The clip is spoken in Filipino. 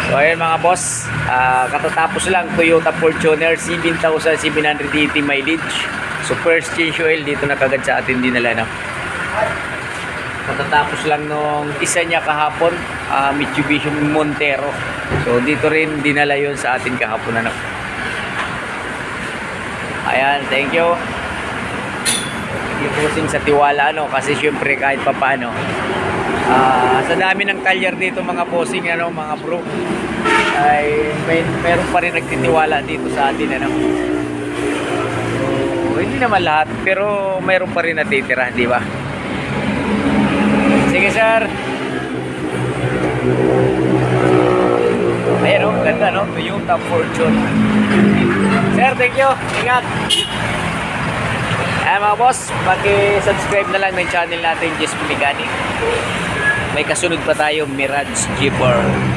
So ayan mga boss, katatapos lang Toyota Fortuner 7,780 mileage. So first change oil dito na kagad sa atin dinala na. Katatapos lang nung isa niya kahapon, Mitsubishi Montero. So dito rin dinala yon sa atin kahapon na. Ayan, thank you. Ipusin sa tiwala kasi syempre kahit papaano sa dami ng talyer dito mga bossing mga bro ay meron pa rin nagtitiwala dito sa atin so, hindi naman lahat pero meron pa rin natitira, di ba? Sige sir. Ayan ganda Toyota Fortuner. Sir, thank you. Ingat. Ayan mga boss, paki-subscribe na lang ng channel natin, Jess Mechanic. May kasunod pa tayo, Mirage G4.